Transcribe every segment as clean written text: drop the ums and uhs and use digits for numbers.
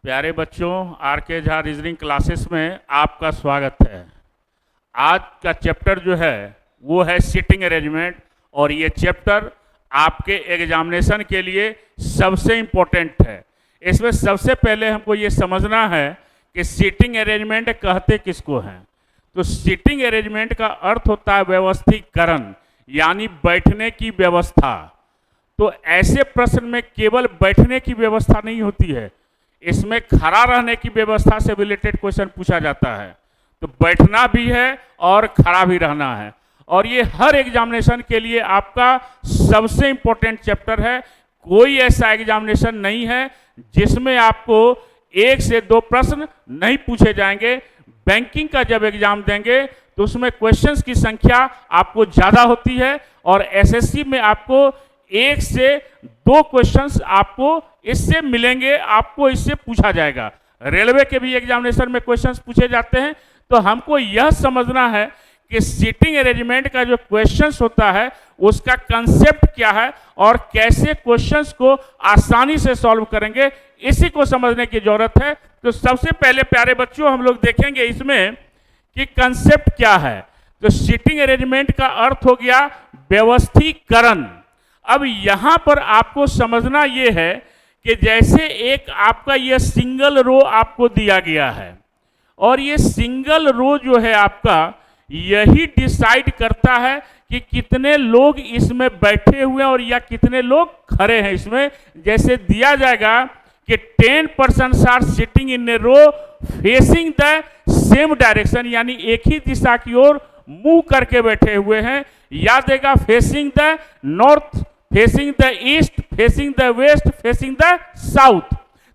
प्यारे बच्चों, आर के झा रीजनिंग क्लासेस में आपका स्वागत है। आज का चैप्टर जो है वो है सीटिंग अरेंजमेंट, और ये चैप्टर आपके एग्जामिनेशन के लिए सबसे इम्पोर्टेंट है। इसमें सबसे पहले हमको ये समझना है कि सीटिंग अरेंजमेंट कहते किसको हैं। तो सीटिंग अरेंजमेंट का अर्थ होता है व्यवस्थीकरण, यानी बैठने की व्यवस्था। तो ऐसे प्रश्न में केवल बैठने की व्यवस्था नहीं होती है, इसमें खड़ा रहने की व्यवस्था से रिलेटेड क्वेश्चन पूछा जाता है। तो बैठना भी है और खड़ा भी रहना है, और ये हर एग्जामिनेशन के लिए आपका सबसे इम्पोर्टेंट चैप्टर है। कोई ऐसा एग्जामिनेशन नहीं है जिसमें आपको 1 से 2 प्रश्न नहीं पूछे जाएंगे। बैंकिंग का जब एग्जाम देंगे तो उसमें क्वेश्चंस की संख्या आपको ज़्यादा होती है, और एसएससी में आपको 1 से 2 क्वेश्चंस आपको इससे मिलेंगे, आपको इससे पूछा जाएगा। रेलवे के भी एग्जामिनेशन में क्वेश्चंस पूछे जाते हैं। तो हमको यह समझना है कि सीटिंग अरेंजमेंट का जो क्वेश्चंस होता है उसका कंसेप्ट क्या है और कैसे क्वेश्चंस को आसानी से सॉल्व करेंगे, इसी को समझने की जरूरत है। तो सबसे पहले प्यारे बच्चों हम लोग देखेंगे इसमें कि कंसेप्ट क्या है। तो सीटिंग अरेंजमेंट का अर्थ हो गया व्यवस्थीकरण। अब यहां पर आपको समझना यह है कि जैसे एक आपका यह सिंगल रो आपको दिया गया है, और ये सिंगल रो जो है आपका यही डिसाइड करता है कि कितने लोग इसमें बैठे हुए हैं और या कितने लोग खड़े हैं। इसमें जैसे दिया जाएगा कि 10% are sitting in a row facing the same direction, यानी एक ही दिशा की ओर मुंह करके बैठे हुए हैं। या देगा facing the north, facing the east, facing the west, facing the south.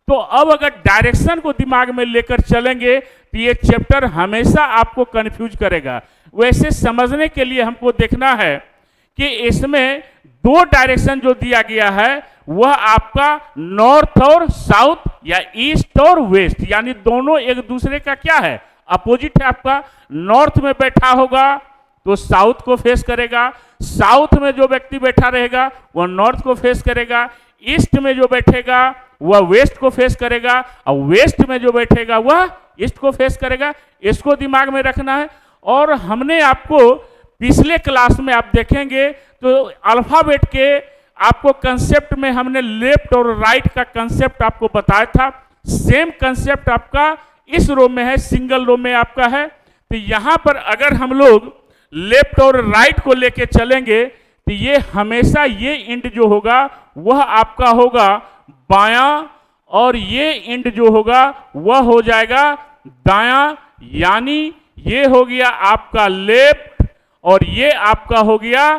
तो अब अगर डायरेक्शन को दिमाग में लेकर चलेंगे तो ये चैप्टर हमेशा आपको कंफ्यूज करेगा। वैसे समझने के लिए हमको देखना है कि इसमें 2 डायरेक्शन जो दिया गया है वह आपका नॉर्थ और साउथ या ईस्ट और वेस्ट, यानी दोनों एक दूसरे का क्या है, अपोजिट है। आपका नॉर्थ में बैठा होगा तो साउथ को फेस करेगा, साउथ में जो व्यक्ति बैठा रहेगा वह नॉर्थ को फेस करेगा, ईस्ट में जो बैठेगा वह वेस्ट को फेस करेगा, और वेस्ट में जो बैठेगा वह ईस्ट को फेस करेगा। इसको दिमाग में रखना है। और हमने आपको पिछले क्लास में आप देखेंगे तो अल्फाबेट के आपको कंसेप्ट में हमने लेफ्ट और राइट का कंसेप्ट आपको बताया था। सेम कंसेप्ट आपका इस रो में है, सिंगल रो में आपका है। तो यहां पर अगर हम लोग लेफ्ट और राइट को लेके चलेंगे तो ये हमेशा ये इंड जो होगा वह आपका होगा बायां, और ये इंड जो होगा वह हो जाएगा दायां, यानी ये हो गया आपका लेफ्ट और ये आपका हो गया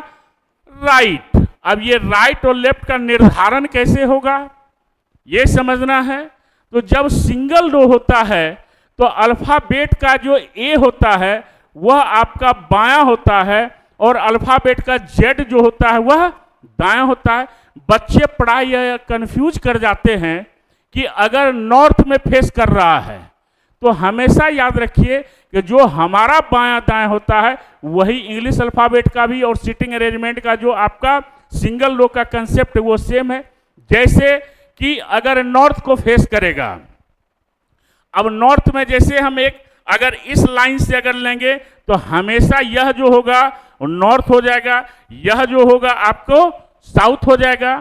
राइट। अब ये राइट और लेफ्ट का निर्धारण कैसे होगा ये समझना है। तो जब सिंगल रो होता है तो अल्फाबेट का जो ए होता है वह आपका बायां होता है, और अल्फाबेट का जेड जो होता है वह दायां होता है। बच्चे पढ़ाई कंफ्यूज कर जाते हैं कि अगर नॉर्थ में फेस कर रहा है तो हमेशा याद रखिए कि जो हमारा बायां दाएं होता है वही इंग्लिश अल्फाबेट का भी और सीटिंग अरेंजमेंट का जो आपका सिंगल रो का कंसेप्ट वो सेम है। जैसे कि अगर नॉर्थ को फेस करेगा, अब नॉर्थ में जैसे हम एक अगर इस लाइन से अगर लेंगे तो हमेशा यह जो होगा नॉर्थ हो जाएगा, यह जो होगा आपको साउथ हो जाएगा,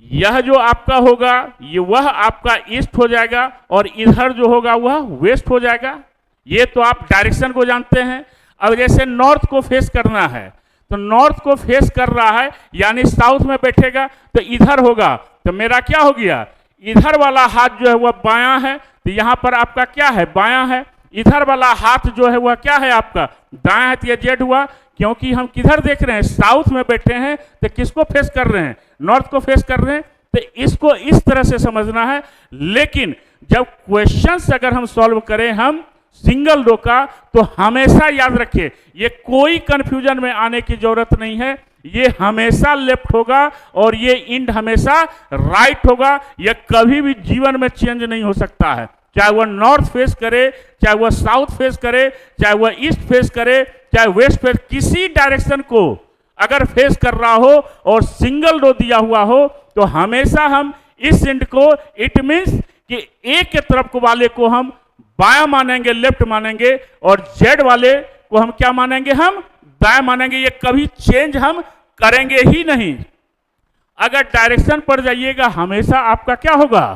यह जो आपका होगा ये वह आपका ईस्ट हो जाएगा, और इधर जो होगा वह वेस्ट हो जाएगा। ये तो आप डायरेक्शन को जानते हैं। अब जैसे नॉर्थ को फेस करना है तो नॉर्थ को फेस कर रहा है यानी साउथ में बैठेगा तो इधर होगा, तो मेरा क्या हो गया, इधर वाला हाथ जो है वह बायां है, तो यहां पर आपका क्या है, बायां है। इधर वाला हाथ जो है वह क्या है आपका दायां है, तो यह जेड हुआ। क्योंकि हम किधर देख रहे हैं, साउथ में बैठे हैं, तो किसको फेस कर रहे हैं, नॉर्थ को फेस कर रहे हैं। तो इसको इस तरह से समझना है। लेकिन जब क्वेश्चंस अगर हम सॉल्व करें हम सिंगल रो का, तो हमेशा याद रखिए ये कोई कंफ्यूजन में आने की जरूरत नहीं है। ये हमेशा लेफ्ट होगा और ये इंड हमेशा राइट होगा। यह कभी भी जीवन में चेंज नहीं हो सकता है, चाहे वह नॉर्थ फेस करे, चाहे वह साउथ फेस करे, चाहे वह ईस्ट फेस करे, चाहे वेस्ट फेस, किसी डायरेक्शन को अगर फेस कर रहा हो और सिंगल रो दिया हुआ हो तो हमेशा हम इस इंड को, इट मीन्स कि ए के तरफ वाले को हम बायां मानेंगे, लेफ्ट मानेंगे, और जेड वाले को हम क्या मानेंगे, हम दाएं मानेंगे। ये कभी चेंज हम करेंगे ही नहीं। अगर डायरेक्शन पर जाइएगा हमेशा आपका क्या होगा,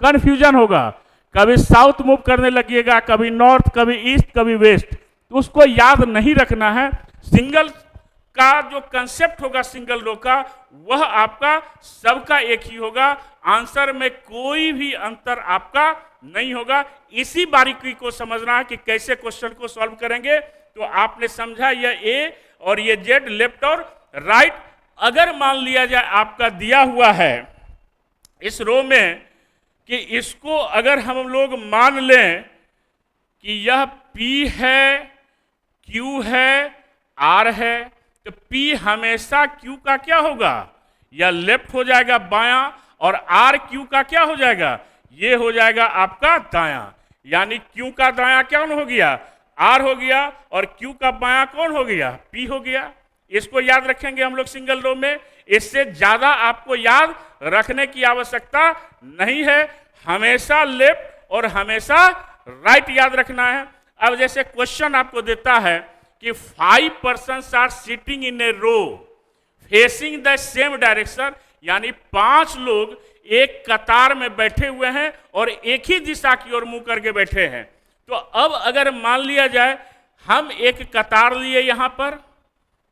कंफ्यूजन होगा। कभी साउथ मूव करने लगिएगा, कभी नॉर्थ, कभी ईस्ट, कभी वेस्ट, तो उसको याद नहीं रखना है। सिंगल का जो कंसेप्ट होगा सिंगल रो का, वह आपका सबका एक ही होगा। आंसर में कोई भी अंतर आपका नहीं होगा। इसी बारीकी को समझना है कि कैसे क्वेश्चन को सॉल्व करेंगे। तो आपने समझा यह ए और ये जेड, लेफ्ट और राइट। अगर मान लिया जाए आपका दिया हुआ है इस रो में कि इसको अगर हम लोग मान लें कि यह P है, Q है, R है, तो P हमेशा Q का क्या होगा, या लेफ्ट हो जाएगा बायां, और R Q का क्या हो जाएगा, ये हो जाएगा आपका दायां। यानी Q का दायां कौन हो गया, R हो गया, और Q का बायां कौन हो गया, P हो गया। इसको याद रखेंगे हम लोग सिंगल रो में। इससे ज्यादा आपको याद रखने की आवश्यकता नहीं है। हमेशा लेफ्ट और हमेशा राइट याद रखना है। अब जैसे क्वेश्चन आपको देता है कि 5 persons are sitting in a row facing the same direction, यानी 5 लोग एक कतार में बैठे हुए हैं और एक ही दिशा की ओर मुंह करके बैठे हैं। तो अब अगर मान लिया जाए हम एक कतार लिए यहां पर,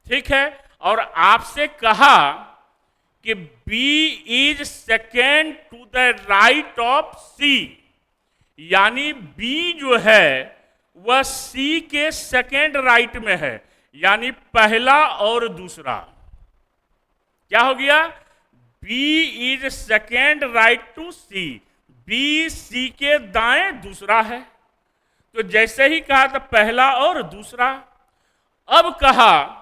ठीक है, और आपसे कहा कि B is second to the right of C, यानी B जो है वह C के सेकेंड राइट में है, यानी पहला और दूसरा। क्या हो गया, B is second right to C, B C के दाएं दूसरा है। तो जैसे ही कहा था पहला और दूसरा। अब कहा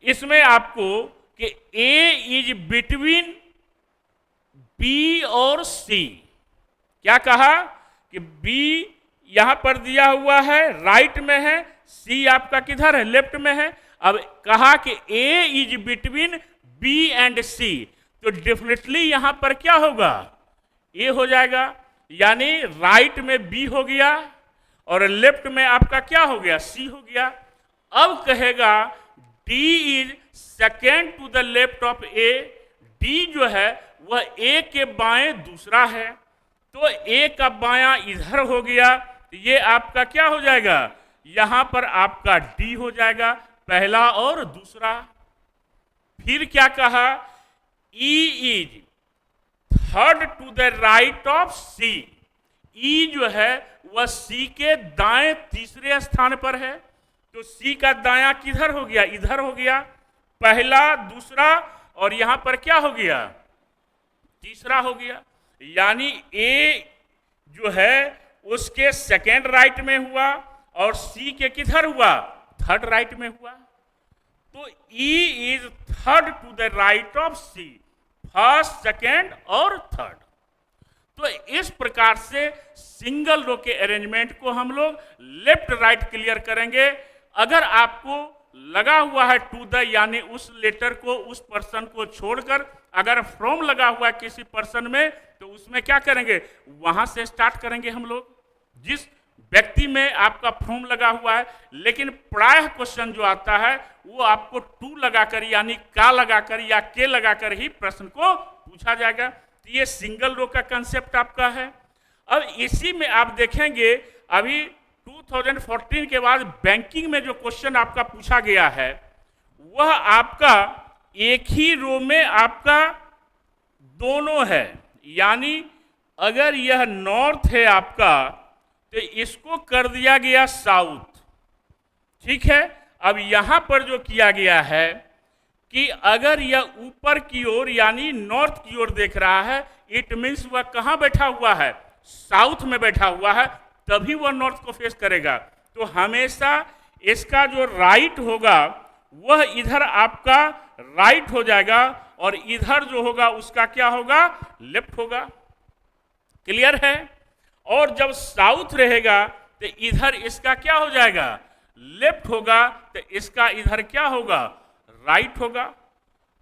इसमें आपको कि A इज बिटवीन B और C। क्या कहा कि B यहां पर दिया हुआ है राइट में है, C आपका किधर है, लेफ्ट में है। अब कहा कि A is between B and C, तो डेफिनेटली यहां पर क्या होगा, A हो जाएगा। यानी राइट में B हो गया और लेफ्ट में आपका क्या हो गया, C हो गया। अब कहेगा D is second to the left of A, D जो है वह A के बाएं दूसरा है, तो A का बायां इधर हो गया, तो ये आपका क्या हो जाएगा, यहां पर आपका D हो जाएगा, पहला और दूसरा। फिर क्या कहा, E is third to the right of C, E जो है वह C के दाएं तीसरे स्थान पर है, तो C का दायां किधर हो गया, इधर हो गया, पहला दूसरा, और यहां पर क्या हो गया, तीसरा हो गया। यानी A जो है उसके सेकेंड राइट में हुआ और C के किधर हुआ, थर्ड राइट में हुआ। तो E is third to the right of C, first, second और थर्ड। तो इस प्रकार से सिंगल रो के अरेंजमेंट को हम लोग लेफ्ट राइट क्लियर करेंगे। अगर आपको लगा हुआ है टू द, यानी उस लेटर को, उस पर्सन को छोड़कर अगर फ्रॉम लगा हुआ है किसी पर्सन में, तो उसमें क्या करेंगे, वहां से स्टार्ट करेंगे हम लोग, जिस व्यक्ति में आपका फ्रॉम लगा हुआ है। लेकिन प्रायः क्वेश्चन जो आता है वो आपको टू लगाकर, यानी का लगाकर या के लगाकर ही प्रश्न को पूछा जाएगा। तो ये सिंगल रो का कंसेप्ट आपका है। अब इसी में आप देखेंगे अभी 2014 के बाद बैंकिंग में जो क्वेश्चन आपका पूछा गया है वह आपका एक ही रो में आपका दोनों है। यानी अगर यह नॉर्थ है आपका तो इसको कर दिया गया साउथ, ठीक है। अब यहां पर जो किया गया है कि अगर यह ऊपर की ओर यानी नॉर्थ की ओर देख रहा है, इट मीन्स वह कहां बैठा हुआ है, साउथ में बैठा हुआ है, तभी वह नॉर्थ को फेस करेगा। तो हमेशा इसका जो राइट होगा वह इधर आपका राइट हो जाएगा और इधर जो होगा उसका क्या होगा, लेफ्ट होगा। क्लियर है। और जब साउथ रहेगा तो इधर इसका क्या हो जाएगा, लेफ्ट होगा, तो इसका इधर क्या होगा, राइट होगा।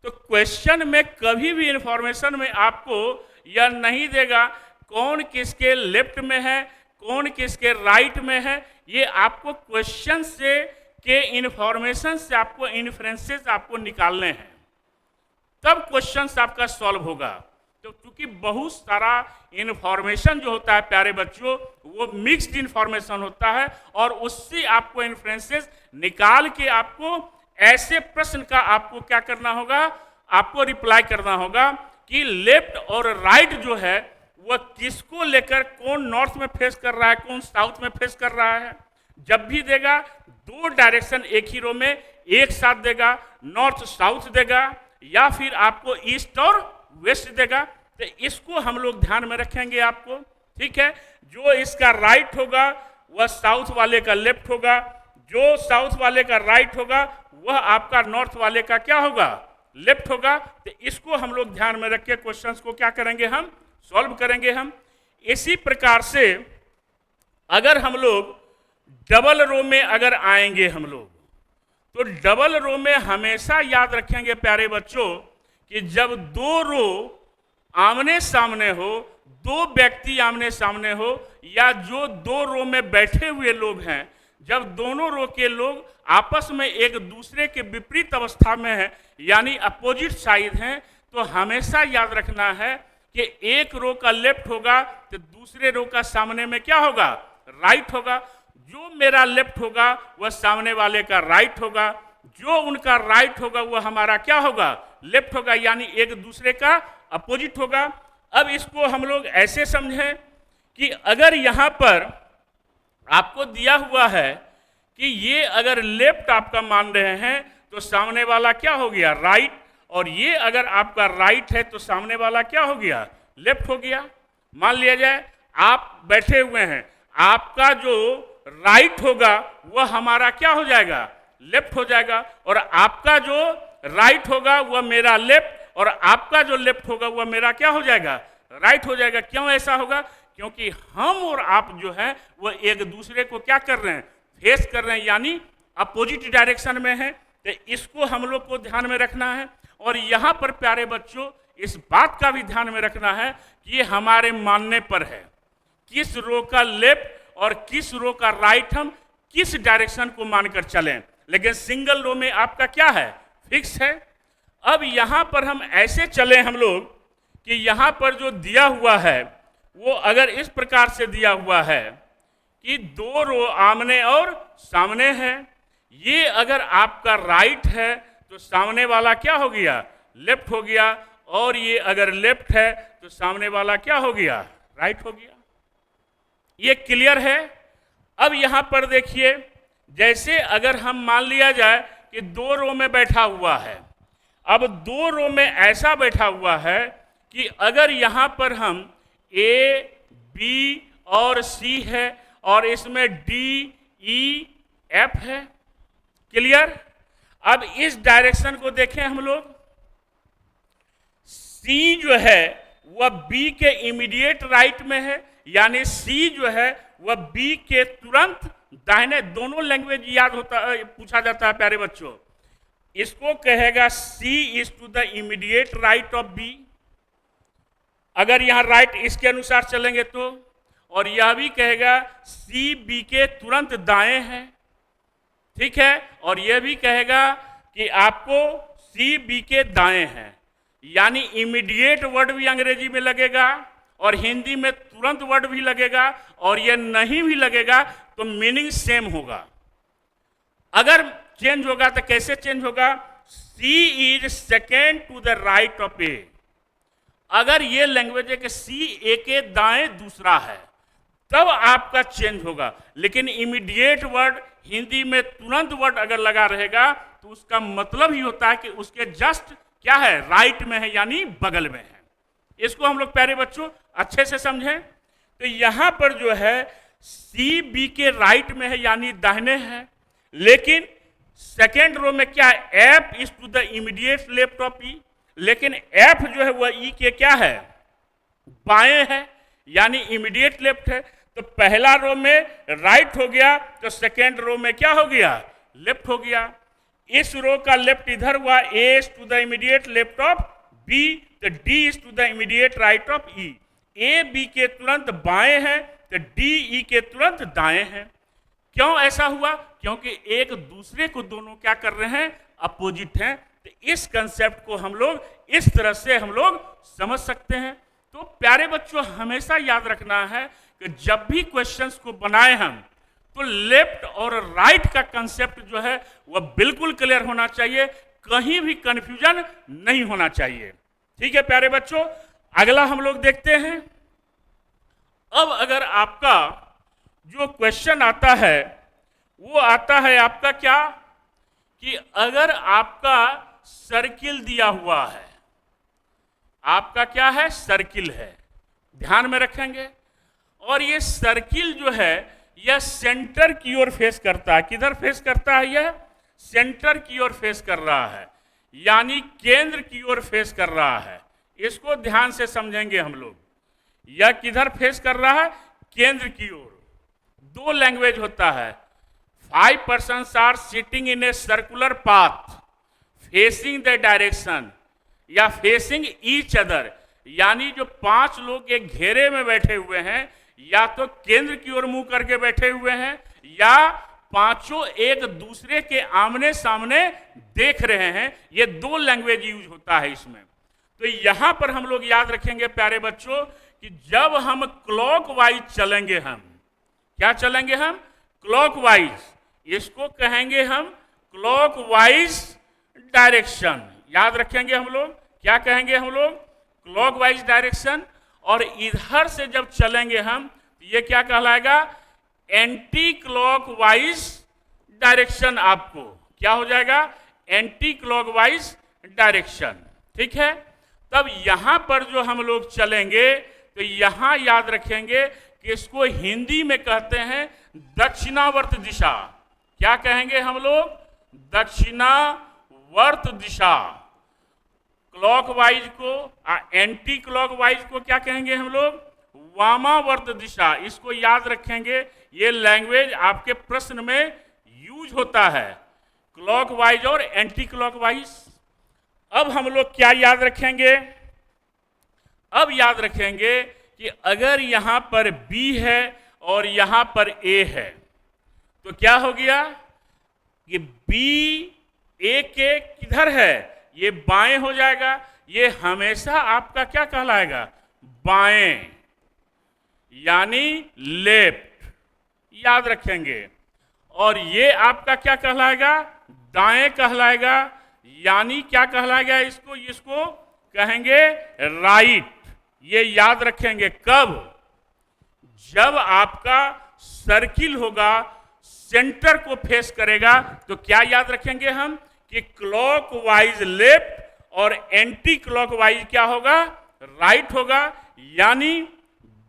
तो क्वेश्चन में कभी भी इंफॉर्मेशन में आपको यह नहीं देगा कौन किसके लेफ्ट में है, कौन किसके राइट में है, ये आपको क्वेश्चन से के इंफॉर्मेशन से आपको इन्फ्रेंसेस आपको निकालने हैं, तब क्वेश्चंस आपका सॉल्व होगा। तो क्योंकि बहुत सारा इन्फॉर्मेशन जो होता है प्यारे बच्चों, वो मिक्स्ड इन्फॉर्मेशन होता है और उससे आपको इन्फ्रेंसेस निकाल के आपको ऐसे प्रश्न का आपको क्या करना होगा, आपको रिप्लाई करना होगा कि लेफ्ट और राइट जो है वह किसको लेकर, कौन नॉर्थ में फेस कर रहा है, कौन साउथ में फेस कर रहा है। जब भी देगा दो डायरेक्शन एक ही रो में एक साथ देगा, नॉर्थ साउथ देगा या फिर आपको ईस्ट और वेस्ट देगा, तो इसको हम लोग ध्यान में रखेंगे आपको, ठीक है। जो इसका राइट होगा वह साउथ वाले का लेफ्ट होगा, जो साउथ वाले का राइट होगा वह आपका नॉर्थ वाले का क्या होगा, लेफ्ट होगा। तो इसको हम लोग ध्यान में रख के क्वेश्चंस को क्या करेंगे, हम सॉल्व करेंगे। हम इसी प्रकार से अगर हम लोग डबल रो में अगर आएंगे हम लोग, तो डबल रो में हमेशा याद रखेंगे प्यारे बच्चों कि जब दो रो आमने सामने हो, दो व्यक्ति आमने सामने हो, या जो दो रो में बैठे हुए लोग हैं, जब दोनों रो के लोग आपस में एक दूसरे के विपरीत अवस्था में है यानी अपोजिट साइड हैं, तो हमेशा याद रखना है कि एक रो का लेफ्ट होगा तो दूसरे रो का सामने में क्या होगा, राइट होगा। जो मेरा लेफ्ट होगा वह सामने वाले का राइट होगा, जो उनका राइट होगा वह हमारा क्या होगा, लेफ्ट होगा, यानी एक दूसरे का अपोजिट होगा। अब इसको हम लोग ऐसे समझें कि अगर यहाँ पर आपको दिया हुआ है कि ये अगर लेफ्ट आपका मान रहे हैं तो सामने वाला क्या हो गया, राइट, और ये अगर आपका राइट है तो सामने वाला क्या हो गया, लेफ्ट हो गया। मान लिया जाए आप बैठे हुए हैं, आपका जो राइट होगा वह हमारा क्या हो जाएगा, लेफ्ट हो जाएगा, और आपका जो राइट होगा वह मेरा लेफ्ट, और आपका जो लेफ्ट होगा वह मेरा क्या हो जाएगा, राइट हो जाएगा। क्यों ऐसा होगा, क्योंकि हम और आप जो है वह एक दूसरे को क्या कर रहे हैं, फेस कर रहे हैं, यानी अपोजिट डायरेक्शन में है। तो इसको हम लोग को ध्यान में रखना है। और यहाँ पर प्यारे बच्चों इस बात का भी ध्यान में रखना है कि ये हमारे मानने पर है, किस रो का लेफ्ट और किस रो का राइट हम किस डायरेक्शन को मानकर चलें, लेकिन सिंगल रो में आपका क्या है, फिक्स है। अब यहाँ पर हम ऐसे चलें हम लोग कि यहाँ पर जो दिया हुआ है वो अगर इस प्रकार से दिया हुआ है कि दो रो आमने और सामने है, ये अगर आपका राइट है तो सामने वाला क्या हो गया, लेफ्ट हो गया, और ये अगर लेफ्ट है तो सामने वाला क्या हो गया, राइट हो गया। ये क्लियर है। अब यहाँ पर देखिए, जैसे अगर हम मान लिया जाए कि दो रो में बैठा हुआ है, अब दो रो में ऐसा बैठा हुआ है कि अगर यहाँ पर हम ए, बी और सी है और इसमें डी, ई, एफ है, क्लियर। अब इस डायरेक्शन को देखें हम लोग, सी जो है वह बी के इमीडिएट राइट में है, यानी सी जो है वह बी के तुरंत दाहिने, दोनों लैंग्वेज याद होता है, पूछा जाता है प्यारे बच्चों। इसको कहेगा C is to the immediate right of B, अगर यहाँ राइट इसके अनुसार चलेंगे तो, और यह भी कहेगा सी बी के तुरंत दाएं है, ठीक है, और यह भी कहेगा कि आपको सी बी के दाएं है, यानी इमीडिएट वर्ड भी अंग्रेजी में लगेगा और हिंदी में तुरंत वर्ड भी लगेगा, और यह नहीं भी लगेगा तो मीनिंग सेम होगा। अगर चेंज होगा तो कैसे चेंज होगा, C is second to the right of A, अगर ये लैंग्वेज है कि सी ए के दाएं दूसरा है तब आपका चेंज होगा, लेकिन इमीडिएट वर्ड हिंदी में तुरंत वर्ड अगर लगा रहेगा तो उसका मतलब ही होता है कि उसके जस्ट क्या है, राइट में है, यानी बगल में है। इसको हम लोग प्यारे बच्चों अच्छे से समझें। तो यहाँ पर जो है सी बी के राइट में है, यानी दाहिने है, लेकिन सेकेंड रो में क्या है, F is to the immediate left of E, लेकिन एफ जो है वह ई के क्या है, बाएं है, यानी इमीडिएट लेफ्ट है। तो पहला रो में राइट हो गया तो सेकेंड रो में क्या हो गया, लेफ्ट हो गया। इस रो का लेफ्ट इधर हुआ, A is to the immediate left of B, तो D is to the immediate right of E. A B के तुरंत बाएं है तो डी ई के तुरंत दाएं है। क्यों ऐसा हुआ? क्योंकि एक दूसरे को दोनों क्या कर रहे हैं? अपोजिट हैं। तो इस कंसेप्ट को हम लोग इस तरह से हम लोग समझ सकते हैं। तो प्यारे बच्चों, हमेशा याद रखना है कि जब भी क्वेश्चंस को बनाए हम तो लेफ्ट और राइट का कंसेप्ट जो है वह बिल्कुल क्लियर होना चाहिए, कहीं भी कंफ्यूजन नहीं होना चाहिए। ठीक है प्यारे बच्चों, अगला हम लोग देखते हैं। अब अगर आपका जो क्वेश्चन आता है वो आता है आपका क्या, कि अगर आपका सर्किल दिया हुआ है, आपका क्या है? सर्किल है, ध्यान में रखेंगे। और ये सर्किल जो है यह सेंटर की ओर फेस करता है। किधर फेस करता है? यह सेंटर की ओर फेस कर रहा है, यानी केंद्र की ओर फेस कर रहा है। इसको ध्यान से समझेंगे हम लोग। यह किधर फेस कर रहा है? केंद्र की ओर। दो लैंग्वेज होता है। 5 persons are sitting in a circular path facing the direction या फेसिंग ईच अदर, यानी जो 5 लोग एक घेरे में बैठे हुए हैं, या तो केंद्र की ओर मुंह करके बैठे हुए हैं या पांचों एक दूसरे के आमने सामने देख रहे हैं। ये दो लैंग्वेज यूज होता है इसमें। तो यहां पर हम लोग याद रखेंगे प्यारे बच्चों कि जब हम क्लॉकवाइज चलेंगे, हम क्या चलेंगे? हम क्लॉकवाइज, इसको कहेंगे हम क्लॉकवाइज डायरेक्शन। याद रखेंगे हम लोग, क्या कहेंगे हम लोग? Clockwise direction. और इधर से जब चलेंगे हम तो ये क्या कहलाएगा? Anti clockwise direction. आपको क्या हो जाएगा? Anti clockwise direction. ठीक है, तब यहां पर जो हम लोग चलेंगे तो यहां याद रखेंगे कि इसको हिंदी में कहते हैं दक्षिणावर्त दिशा। क्या कहेंगे हम लोग? दक्षिणावर्त दिशा। क्लॉकवाइज को, एंटी क्लॉकवाइज को क्या कहेंगे हम लोग? वामावर्त दिशा। इसको याद रखेंगे, ये लैंग्वेज आपके प्रश्न में यूज होता है, क्लॉकवाइज और एंटी क्लॉकवाइज। अब हम लोग क्या याद रखेंगे? अब याद रखेंगे कि अगर यहां पर B है और यहां पर A है तो क्या हो गया कि B A के किधर है? ये बाएं हो जाएगा। ये हमेशा आपका क्या कहलाएगा? बाएं, यानी लेफ्ट। याद रखेंगे। और ये आपका क्या कहलाएगा? दाएं कहलाएगा, यानी क्या कहलाएगा? इसको कहेंगे राइट। ये याद रखेंगे कब? जब आपका सर्किल होगा, सेंटर को फेस करेगा, तो क्या याद रखेंगे हम? कि क्लॉकवाइज लेफ्ट और एंटी क्लॉकवाइज क्या होगा? राइट होगा। यानी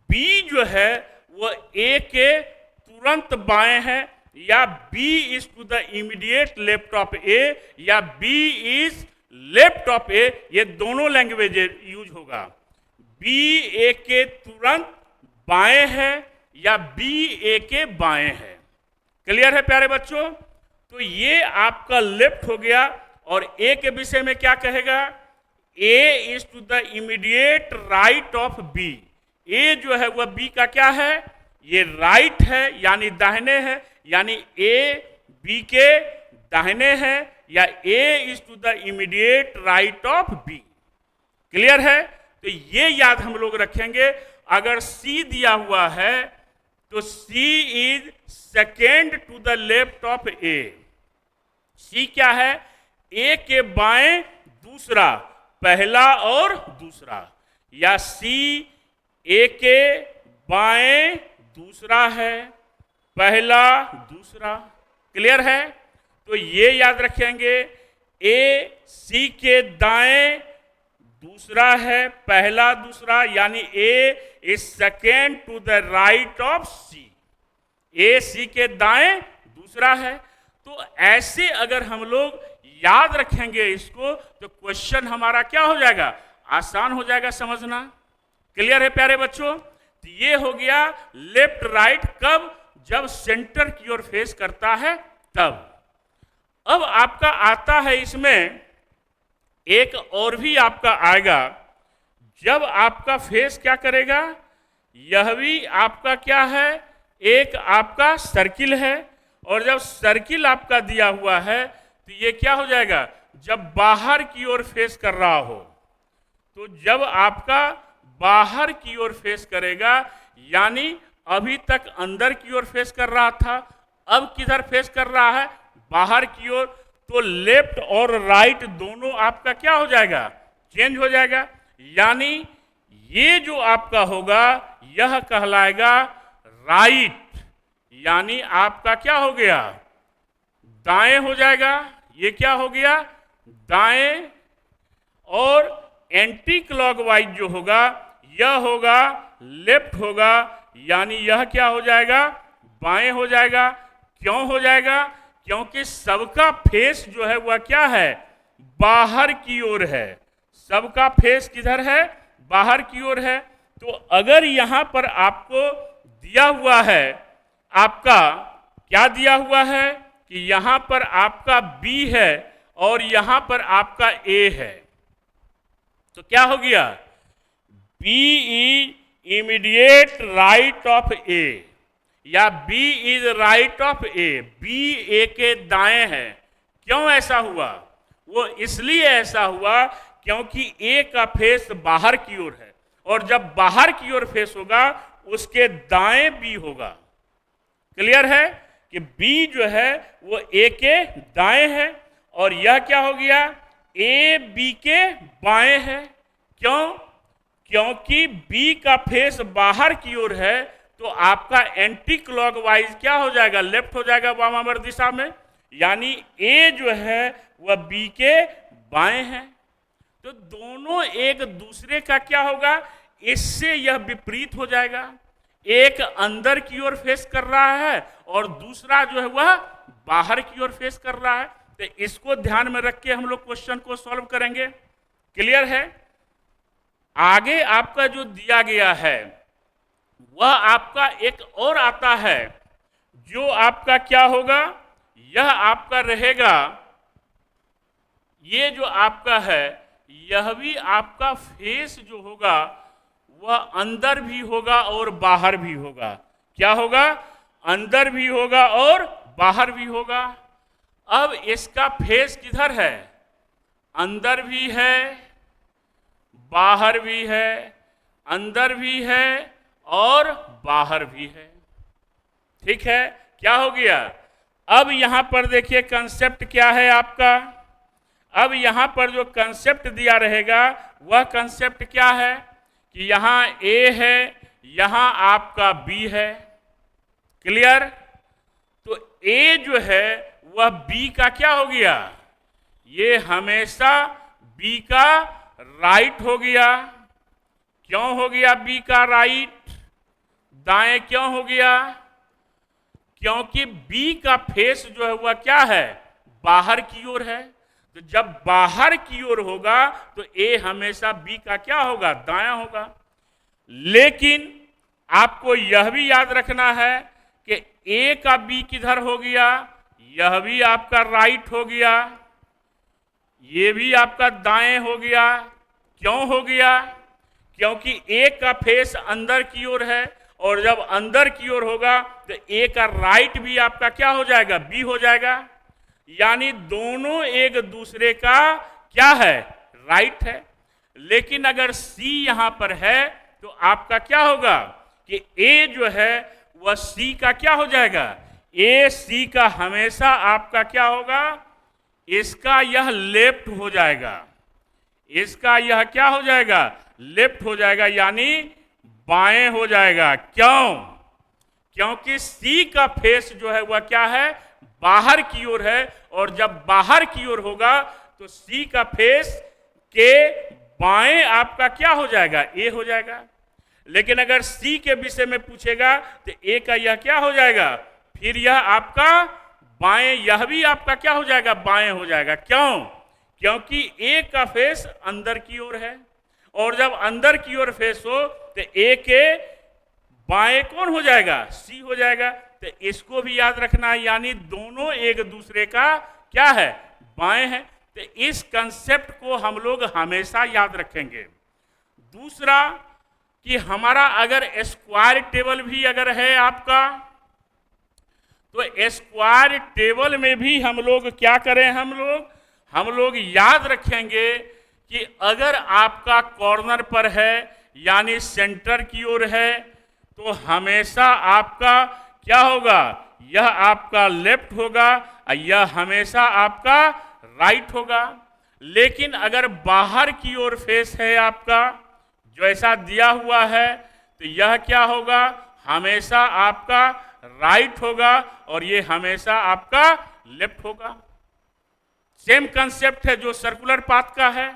B जो है वो A के तुरंत बाएं है, या B is to the immediate left of A, या B is left of A। ये दोनों लैंग्वेज यूज होगा। B A के तुरंत बाएं है या B A के बाएं है। क्लियर है प्यारे बच्चों? तो ये आपका लेफ्ट हो गया। और A के विषय में क्या कहेगा? A is to the immediate right of B। A जो है वह B का क्या है? ये राइट है, यानी दाहिने है, यानी A B के दाहिने है, या A is to the immediate right of B। Clear है? तो ये याद हम लोग रखेंगे। अगर C दिया हुआ है तो C is second to the left of A। C क्या है? A के बाएं दूसरा, पहला और दूसरा, या C A के बाएं दूसरा है, पहला दूसरा। क्लियर है? तो ये याद रखेंगे। A C के दाएं दूसरा है, पहला दूसरा, यानी A is second to the right of C। A C के दाएं दूसरा है। तो ऐसे अगर हम लोग याद रखेंगे इसको तो क्वेश्चन हमारा क्या हो जाएगा? आसान हो जाएगा समझना। क्लियर है प्यारे बच्चों? तो ये हो गया लेफ्ट राइट। कब? जब सेंटर की ओर फेस करता है तब। अब आपका आता है इसमें एक और भी आपका आएगा, जब आपका फेस क्या करेगा? यह भी आपका क्या है, एक आपका सर्किल है। और जब सर्किल आपका दिया हुआ है तो ये क्या हो जाएगा, जब बाहर की ओर फेस कर रहा हो, तो जब आपका बाहर की ओर फेस करेगा, यानी अभी तक अंदर की ओर फेस कर रहा था, अब किधर फेस कर रहा है, बाहर की ओर, तो लेफ्ट और राइट दोनों आपका क्या हो जाएगा, चेंज हो जाएगा। यानी ये जो आपका होगा यह कहलाएगा राइट, यानी आपका क्या हो गया, दाएं हो जाएगा। ये क्या हो गया, दाएं। और एंटी क्लॉकवाइज जो होगा यह होगा लेफ्ट होगा, यानी यह क्या हो जाएगा, बाएं हो जाएगा। क्यों हो जाएगा, क्योंकि सबका फेस जो है वह क्या है, बाहर की ओर है। सबका फेस किधर है, बाहर की ओर है। तो अगर यहां पर आपको दिया हुआ है, आपका क्या दिया हुआ है कि यहां पर आपका B है और यहां पर आपका A है, तो क्या हो गया, B is immediate right of A, या B is right of A, B A के दाएं है। क्यों ऐसा हुआ, वो इसलिए ऐसा हुआ क्योंकि A का फेस बाहर की ओर है, और जब बाहर की ओर फेस होगा उसके दाएं B होगा। क्लियर है कि B जो है वो A के दाएं है, और यह क्या हो गया, A B के बाएं है। क्यों, क्योंकि B का फेस बाहर की ओर है, तो आपका एंटी क्लॉकवाइज क्या हो जाएगा, लेफ्ट हो जाएगा वामावर्त दिशा में, यानी A जो है वह B के बाएं है। तो दोनों एक दूसरे का क्या होगा, इससे यह विपरीत हो जाएगा। एक अंदर की ओर फेस कर रहा है और दूसरा जो है वह बाहर की ओर फेस कर रहा है। तो इसको ध्यान में रख के हम लोग क्वेश्चन को सॉल्व करेंगे। क्लियर है। आगे आपका जो दिया गया है वह आपका एक और आता है, जो आपका क्या होगा, यह आपका रहेगा, ये जो आपका है यह भी आपका फेस जो होगा वह अंदर भी होगा और बाहर भी होगा। क्या होगा, अंदर भी होगा और बाहर भी होगा। अब इसका फेस किधर है, अंदर भी है, बाहर भी है, अंदर भी है और बाहर भी है। ठीक है, क्या हो गया। अब यहां पर देखिए कंसेप्ट क्या है आपका। अब यहां पर जो कंसेप्ट दिया रहेगा वह कंसेप्ट क्या है कि यहां A है, यहां आपका B है। क्लियर। तो A जो है वह B का क्या हो गया, ये हमेशा B का राइट हो गया। क्यों हो गया B का राइट, दाएं क्यों हो गया, क्योंकि B का फेस जो है वह क्या है, बाहर की ओर है। तो जब बाहर की ओर होगा तो A हमेशा B का क्या होगा, दायां होगा। लेकिन आपको यह भी याद रखना है कि A का B किधर हो गया, यह भी आपका राइट हो गया, ये भी आपका दाएं हो गया। क्यों हो गया, क्योंकि A का फेस अंदर की ओर है, और जब अंदर की ओर होगा तो A का राइट भी आपका क्या हो जाएगा, B हो जाएगा। यानी दोनों एक दूसरे का क्या है, राइट है। लेकिन अगर C यहां पर है तो आपका क्या होगा कि A जो है वह C का क्या हो जाएगा, A C का हमेशा आपका क्या होगा, इसका यह लेफ्ट हो जाएगा, इसका यह क्या हो जाएगा, लेफ्ट हो जाएगा, यानी बाएं हो जाएगा। क्यों, क्योंकि C का फेस जो है वह क्या है, बाहर की ओर है, और जब बाहर की ओर होगा तो C का फेस के बाएं आपका क्या हो जाएगा, A हो जाएगा। लेकिन अगर C के विषय में पूछेगा तो A का यह क्या हो जाएगा, फिर यह आपका बाएं, यह भी आपका क्या हो जाएगा, बाएं हो जाएगा। क्यों, क्योंकि A का फेस अंदर की ओर है, और जब अंदर की ओर फेस हो तो A के बाएं कौन हो जाएगा, C हो जाएगा। तो इसको भी याद रखना है, यानी दोनों एक दूसरे का क्या है, बाएं है। तो इस कंसेप्ट को हम लोग हमेशा याद रखेंगे। दूसरा, कि हमारा अगर स्क्वायर टेबल भी अगर है आपका, तो स्क्वायर टेबल में भी हम लोग क्या करें, हम लोग याद रखेंगे कि अगर आपका कॉर्नर पर है यानी सेंटर की ओर है, तो हमेशा आपका क्या होगा, यह आपका लेफ्ट होगा और यह हमेशा आपका राइट होगा। लेकिन अगर बाहर की ओर फेस है आपका, जो ऐसा दिया हुआ है, तो यह क्या होगा, हमेशा आपका राइट होगा और ये हमेशा आपका लेफ्ट होगा। सेम कंसेप्ट है जो सर्कुलर पाथ का है।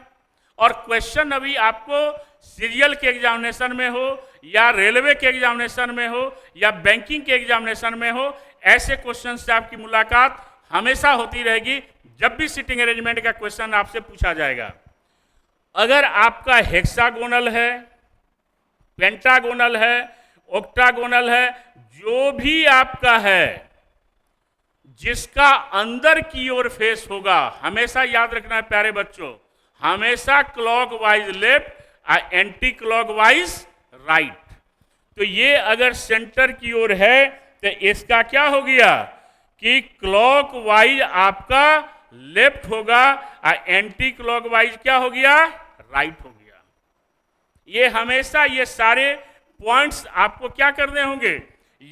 और क्वेश्चन अभी आपको सीरियल के एग्जामिनेशन में हो या रेलवे के एग्जामिनेशन में हो या बैंकिंग के एग्जामिनेशन में हो, ऐसे क्वेश्चन से आपकी मुलाकात हमेशा होती रहेगी जब भी सिटिंग अरेंजमेंट का क्वेश्चन आपसे पूछा जाएगा। अगर आपका हेक्सागोनल है, पेंटागोनल है, ऑक्टागोनल है, जो भी आपका है, जिसका अंदर की ओर फेस होगा, हमेशा याद रखना है प्यारे बच्चों, हमेशा क्लॉकवाइज लेफ्ट और एंटी क्लॉकवाइज राइट। तो ये अगर सेंटर की ओर है तो इसका क्या हो गया कि क्लॉकवाइज आपका लेफ्ट होगा और एंटी क्लॉकवाइज क्या हो गया, राइट हो गया। ये हमेशा ये सारे पॉइंट्स आपको क्या करने होंगे,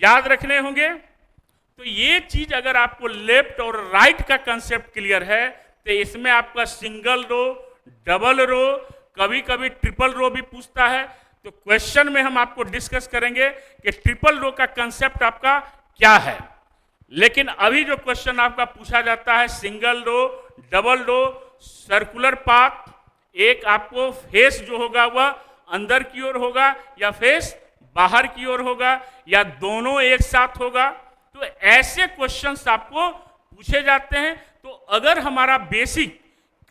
याद रखने होंगे। तो ये चीज अगर आपको लेफ्ट और राइट का कंसेप्ट क्लियर है, तो इसमें आपका सिंगल रो, डबल रो, कभी कभी ट्रिपल रो भी पूछता है। तो क्वेश्चन में हम आपको डिस्कस करेंगे कि ट्रिपल रो का कंसेप्ट आपका क्या है। लेकिन अभी जो क्वेश्चन आपका पूछा जाता है single row, double row, circular path, एक आपको फेस जो होगा वह अंदर की ओर होगा या फेस बाहर की ओर होगा या दोनों एक साथ होगा। तो ऐसे क्वेश्चंस आपको पूछे जाते हैं। तो अगर हमारा बेसिक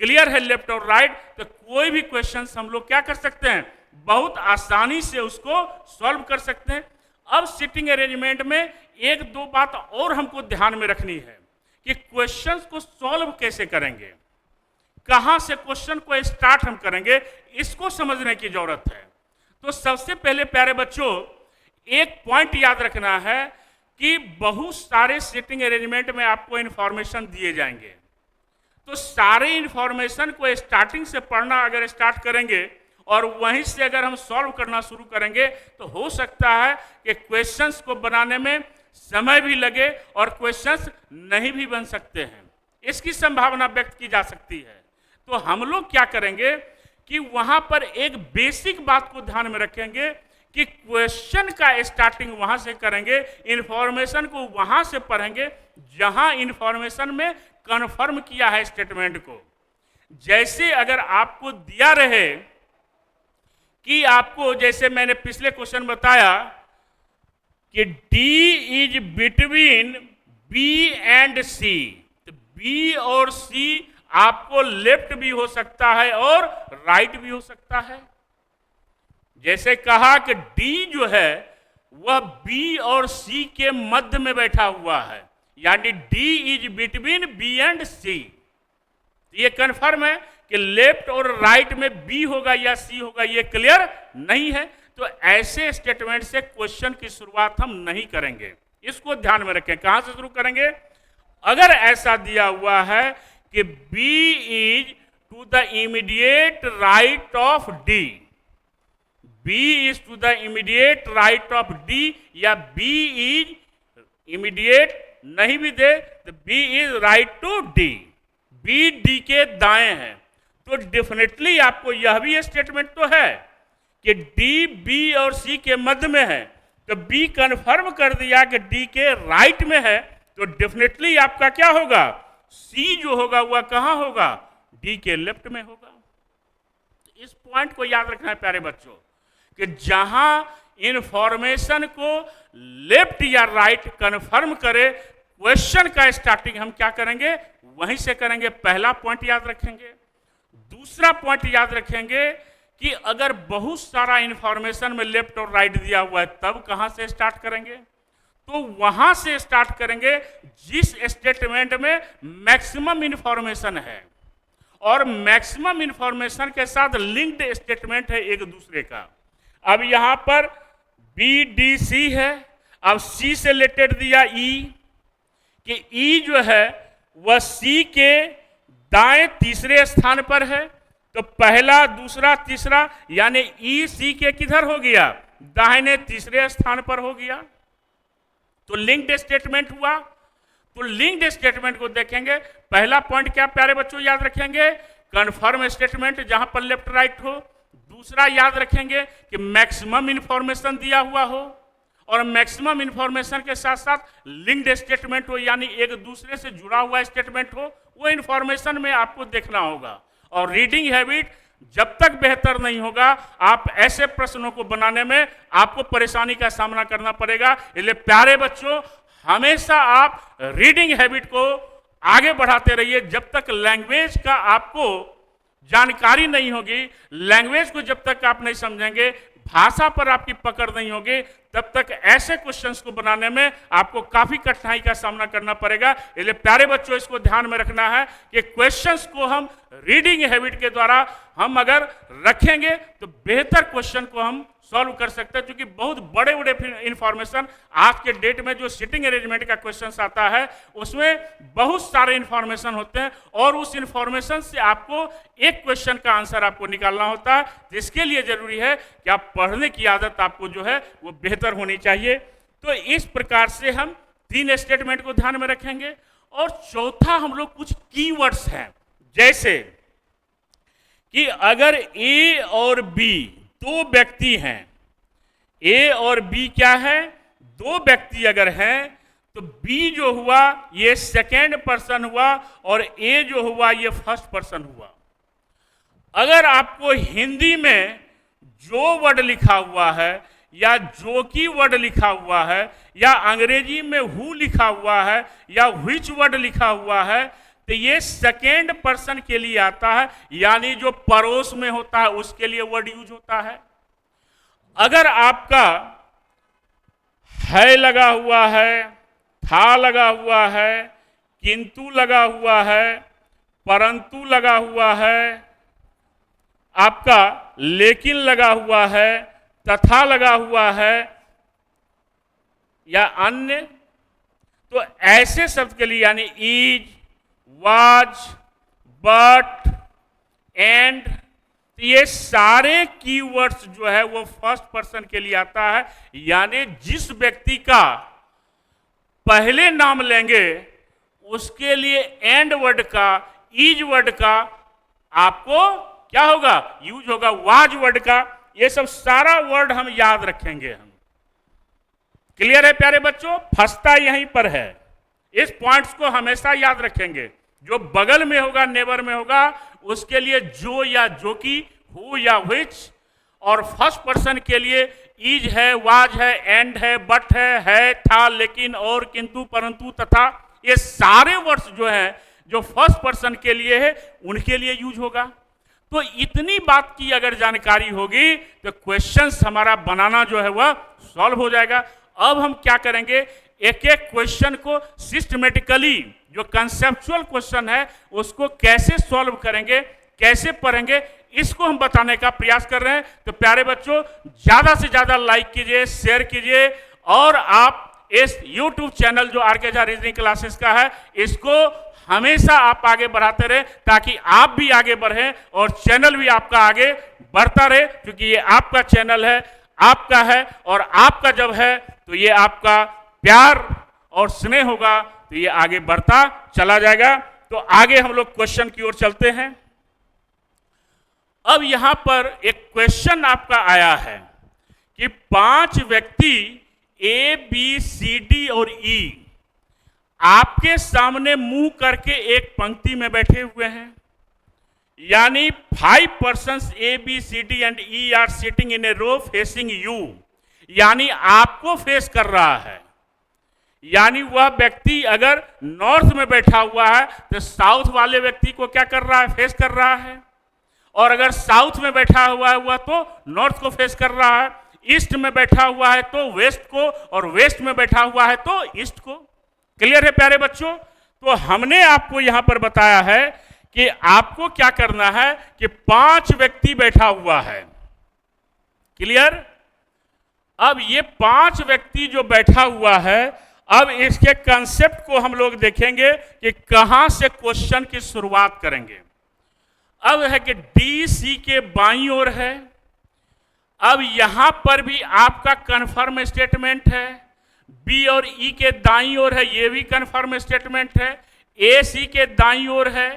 क्लियर है लेफ्ट और राइट, तो कोई भी क्वेश्चंस हम लोग क्या कर सकते हैं, बहुत आसानी से उसको सॉल्व कर सकते हैं। अब सिटिंग अरेंजमेंट में एक दो बात और हमको ध्यान में रखनी है कि क्वेश्चंस को सॉल्व कैसे करेंगे, कहां से क्वेश्चन को स्टार्ट हम करेंगे, इसको समझने की जरूरत है। तो सबसे पहले प्यारे बच्चों एक पॉइंट याद रखना है कि बहुत सारे सिटिंग अरेंजमेंट में आपको इंफॉर्मेशन दिए जाएंगे। तो सारे इंफॉर्मेशन को स्टार्टिंग से पढ़ना अगर स्टार्ट करेंगे और वहीं से अगर हम सॉल्व करना शुरू करेंगे, तो हो सकता है कि क्वेश्चंस को बनाने में समय भी लगे और क्वेश्चंस नहीं भी बन सकते हैं, इसकी संभावना व्यक्त की जा सकती है। तो हम लोग क्या करेंगे कि वहां पर एक बेसिक बात को ध्यान में रखेंगे कि क्वेश्चन का स्टार्टिंग वहां से करेंगे, इंफॉर्मेशन को वहां से पढ़ेंगे जहां इंफॉर्मेशन में कन्फर्म किया है स्टेटमेंट को। जैसे अगर आपको दिया रहे कि आपको, जैसे मैंने पिछले क्वेश्चन बताया कि D is between B and C, तो B और C आपको लेफ्ट भी हो सकता है और राइट भी हो सकता है। जैसे कहा कि D जो है वह B और C के मध्य में बैठा हुआ है, यानी D is between B and C। ये कंफर्म है कि लेफ्ट और राइट में B होगा या C होगा, ये क्लियर नहीं है। तो ऐसे स्टेटमेंट से क्वेश्चन की शुरुआत हम नहीं करेंगे, इसको ध्यान में रखें। कहां से शुरू करेंगे, अगर ऐसा दिया हुआ है कि B is to the immediate right of D, B is to the immediate right of D, या B इज इमीडिएट नहीं भी दे तो B is right to D, B D के दाएं हैं, तो डेफिनेटली आपको यह भी स्टेटमेंट तो है कि D B और C के मध्य में है, तो B कंफर्म कर दिया कि D के राइट में है, तो डेफिनेटली आपका क्या होगा, C जो होगा वह कहां होगा, D के लेफ्ट में होगा। इस पॉइंट को याद रखना है प्यारे बच्चों कि जहां इंफॉर्मेशन को लेफ्ट या राइट कंफर्म करे, क्वेश्चन का स्टार्टिंग हम क्या करेंगे, वहीं से करेंगे। पहला पॉइंट याद रखेंगे। दूसरा पॉइंट याद रखेंगे कि अगर बहुत सारा इंफॉर्मेशन में लेफ्ट और राइट दिया हुआ है, तब कहां से स्टार्ट करेंगे, तो वहां से स्टार्ट करेंगे जिस स्टेटमेंट में मैक्सिमम इंफॉर्मेशन है और मैक्सिमम इंफॉर्मेशन के साथ लिंक्ड स्टेटमेंट है एक दूसरे का। अब यहां पर बी डी सी है, अब सी से रिलेटेड दिया ई, कि ई जो है वह सी के दाएं तीसरे स्थान पर है, तो पहला दूसरा तीसरा यानी ई सी के किधर हो गया, दाहिने तीसरे स्थान पर हो गया, तो लिंक्ड स्टेटमेंट हुआ। तो लिंक्ड स्टेटमेंट को देखेंगे, पहला पॉइंट क्या प्यारे बच्चों याद रखेंगे, कन्फर्म स्टेटमेंट जहां पर लेफ्ट राइट हो। दूसरा याद रखेंगे कि मैक्सिमम इंफॉर्मेशन दिया हुआ हो, और मैक्सिमम इंफॉर्मेशन के साथ साथ लिंक्ड स्टेटमेंट हो, यानी एक दूसरे से जुड़ा हुआ स्टेटमेंट हो, वो इंफॉर्मेशन में आपको देखना होगा। और रीडिंग हैबिट जब तक बेहतर नहीं होगा, आप ऐसे प्रश्नों को बनाने में आपको परेशानी का सामना करना पड़ेगा। इसलिए प्यारे बच्चों, हमेशा आप रीडिंग हैबिट को आगे बढ़ाते रहिए। जब तक लैंग्वेज का आपको जानकारी नहीं होगी, लैंग्वेज को जब तक आप नहीं समझेंगे, भाषा पर आपकी पकड़ नहीं होगी, तब तक ऐसे क्वेश्चंस को बनाने में आपको काफी कठिनाई का सामना करना पड़ेगा। इसलिए प्यारे बच्चों, इसको ध्यान में रखना है कि क्वेश्चंस को हम रीडिंग हैबिट के द्वारा हम अगर रखेंगे तो बेहतर क्वेश्चन को हम सॉल्व कर सकते हैं। क्योंकि बहुत बड़े बड़े इंफॉर्मेशन आज के डेट में जो सिटिंग अरेंजमेंट का क्वेश्चन आता है, उसमें बहुत सारे इंफॉर्मेशन होते हैं, और उस इंफॉर्मेशन से आपको एक क्वेश्चन का आंसर आपको निकालना होता है। जिसके लिए जरूरी है कि आप पढ़ने की आदत आपको जो है वो बेहतर होनी चाहिए। तो इस प्रकार से हम 3 स्टेटमेंट को ध्यान में रखेंगे। और चौथा हम लोग कुछ कीवर्ड्स हैं, जैसे कि अगर ए और बी दो व्यक्ति हैं, ए और बी क्या है, दो व्यक्ति अगर हैं, तो बी जो हुआ ये सेकेंड पर्सन हुआ, और ए जो हुआ ये फर्स्ट पर्सन हुआ। अगर आपको हिंदी में जो वर्ड लिखा हुआ है, या जो की वर्ड लिखा हुआ है, या अंग्रेजी में हु लिखा हुआ है, या व्हिच वर्ड लिखा हुआ है, तो ये सेकेंड पर्सन के लिए आता है, यानी जो पड़ोस में होता है उसके लिए वर्ड यूज होता है। अगर आपका है लगा हुआ है, था लगा हुआ है, किंतु लगा हुआ है, परंतु लगा हुआ है, आपका लेकिन लगा हुआ है, तथा लगा हुआ है, या अन्य, तो ऐसे शब्द के लिए यानी इज, वाज, बट, एंड, तो ये सारे कीवर्ड्स जो है वो फर्स्ट पर्सन के लिए आता है। यानी जिस व्यक्ति का पहले नाम लेंगे उसके लिए एंड वर्ड का, इज वर्ड का आपको क्या होगा, यूज होगा, वाज वर्ड का। ये सब सारा वर्ड हम याद रखेंगे। हम क्लियर है प्यारे बच्चों, फंसता यहीं पर है। इस पॉइंट्स को हमेशा याद रखेंगे। जो बगल में होगा, नेबर में होगा, उसके लिए जो या जो की, हु या व्हिच, और फर्स्ट पर्सन के लिए इज है, वाज है, एंड है, बट है, था, लेकिन, और, किंतु, परंतु, तथा। ये सारे वर्ड्स जो हैं जो फर्स्ट पर्सन के लिए है उनके लिए यूज होगा। तो इतनी बात की अगर जानकारी होगी तो क्वेश्चंस हमारा बनाना जो है वह सॉल्व हो जाएगा। अब हम क्या करेंगे, एक एक क्वेश्चन को सिस्टमेटिकली, जो कंसेप्चुअल क्वेश्चन है उसको कैसे सॉल्व करेंगे, कैसे पढ़ेंगे, इसको हम बताने का प्रयास कर रहे हैं। तो प्यारे बच्चों, ज्यादा से ज्यादा लाइक कीजिए, शेयर कीजिए, और आप इस YouTube चैनल जो आर.के. झा रीजनिंग क्लासेस का है, इसको हमेशा आप आगे बढ़ाते रहे, ताकि आप भी आगे बढ़ें और चैनल भी आपका आगे बढ़ता रहे। क्योंकि ये आपका चैनल है, आपका है, और आपका जब है तो ये आपका प्यार और स्नेह होगा तो ये आगे बढ़ता चला जाएगा। तो आगे हम लोग क्वेश्चन की ओर चलते हैं। अब यहां पर एक क्वेश्चन आपका आया है कि 5 व्यक्ति ए, बी, सी, डी और ई आपके सामने मुंह करके एक पंक्ति में बैठे हुए हैं। यानी 5 persons A, B, C, D and E are sitting in a row facing you, यानी आपको फेस कर रहा है। यानी वह व्यक्ति अगर नॉर्थ में बैठा हुआ है तो साउथ वाले व्यक्ति को क्या कर रहा है, फेस कर रहा है, और अगर साउथ में बैठा हुआ है वह तो नॉर्थ को फेस कर रहा है, ईस्ट में बैठा हुआ है तो वेस्ट को, और वेस्ट में बैठा हुआ है तो ईस्ट को। क्लियर है प्यारे बच्चों? तो हमने आपको यहां पर बताया है कि आपको क्या करना है कि 5 व्यक्ति बैठा हुआ है। क्लियर? अब ये 5 व्यक्ति जो बैठा हुआ है, अब इसके कंसेप्ट को हम लोग देखेंगे कि कहां से क्वेश्चन की शुरुआत करेंगे। अब है कि डी सी के बाईं ओर है। अब यहां पर भी आपका कन्फर्म स्टेटमेंट है। बी और ई के दाईं ओर है, ये भी कन्फर्म स्टेटमेंट है। ए सी के दाईं ओर है,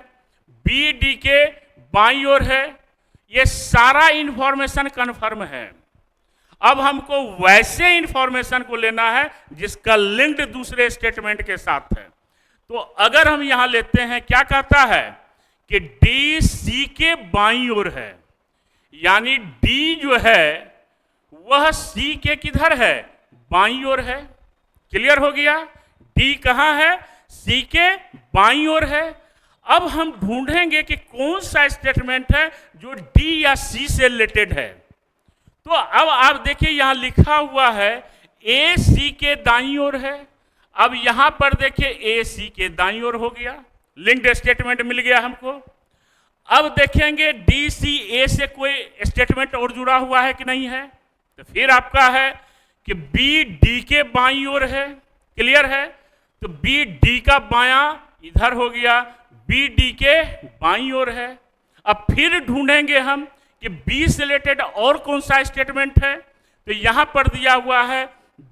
बी डी के बाईं ओर है। ये सारा इंफॉर्मेशन कन्फर्म है। अब हमको वैसे इंफॉर्मेशन को लेना है जिसका लिंक्ड दूसरे स्टेटमेंट के साथ है। तो अगर हम यहां लेते हैं, क्या कहता है कि डी सी के बाईं ओर है, यानी डी जो है वह सी के किधर है, बाईं ओर है। क्लियर हो गया? डी कहां है, सी के बाईं ओर है। अब हम ढूंढेंगे कि कौन सा स्टेटमेंट है जो डी या सी से रिलेटेड है। तो अब आप देखिए यहां लिखा हुआ है ए सी के दाईं ओर है। अब यहां पर देखिए ए सी के दाईं ओर हो गया, लिंक्ड स्टेटमेंट मिल गया हमको। अब देखेंगे डी सी ए से कोई स्टेटमेंट और जुड़ा हुआ है कि नहीं है। तो फिर आपका है कि बी डी के बाईं ओर है। क्लियर है? तो बी डी का बायां इधर हो गया, बी डी के बाईं ओर है। अब फिर ढूंढेंगे हम कि बी से रिलेटेड और कौन सा स्टेटमेंट है। तो यहां पर दिया हुआ है